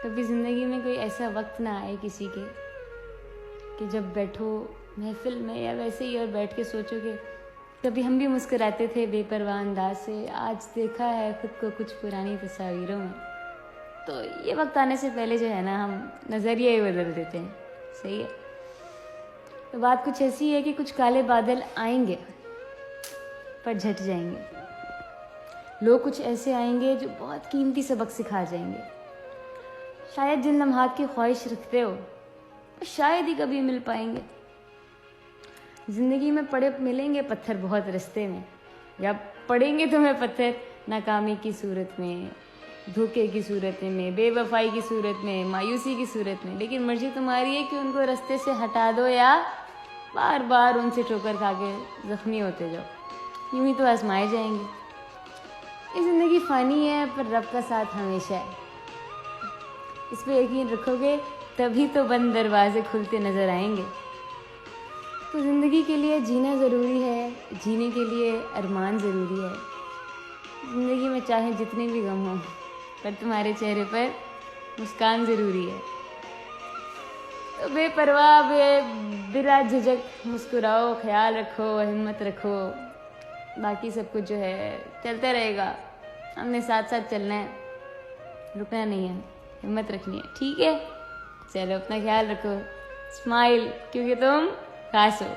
कभी ज़िंदगी में कोई ऐसा वक्त ना आए किसी के कि जब बैठो महफिल में या वैसे ही और बैठ के सोचो कि कभी हम भी मुस्कुराते थे बेपरवाह अंदाज से, आज देखा है खुद को कुछ पुरानी तस्वीरों में। तो ये वक्त आने से पहले जो है ना, हम नज़रिया ही बदल देते हैं। सही है। तो बात कुछ ऐसी है कि कुछ काले बादल आएंगे पर झट जाएंगे। लोग कुछ ऐसे आएंगे जो बहुत कीमती सबक सिखा जाएंगे। शायद जिन लम्हात की ख्वाहिश रखते हो शायद ही कभी मिल पाएंगे। जिंदगी में पड़े मिलेंगे पत्थर बहुत रास्ते में, या पड़ेंगे तुम्हें पत्थर नाकामी की सूरत में, धोखे की सूरत में, बेवफाई की सूरत में, मायूसी की सूरत में। लेकिन मर्जी तुम्हारी है कि उनको रास्ते से हटा दो या बार बार उनसे ठोकर खा के जख्मी होते जाओ। यूं ही तो आजमाए जाएंगे। ये ज़िंदगी फ़ानी है पर रब का साथ हमेशा है। इस पे यकीन रखोगे तभी तो बंद दरवाजे खुलते नज़र आएंगे। तो ज़िंदगी के लिए जीना ज़रूरी है, जीने के लिए अरमान ज़रूरी है। ज़िंदगी में चाहे जितने भी गम हों पर तुम्हारे चेहरे पर मुस्कान ज़रूरी है। तो बेपरवाह बिला झिझक मुस्कुराओ, ख्याल रखो, हिम्मत रखो। बाकी सब कुछ जो है चलता रहेगा। हमने साथ साथ चलना है, रुकना नहीं है, हिम्मत रखनी है। ठीक है, चलो अपना ख्याल रखो। स्माइल, क्योंकि तुम खास हो।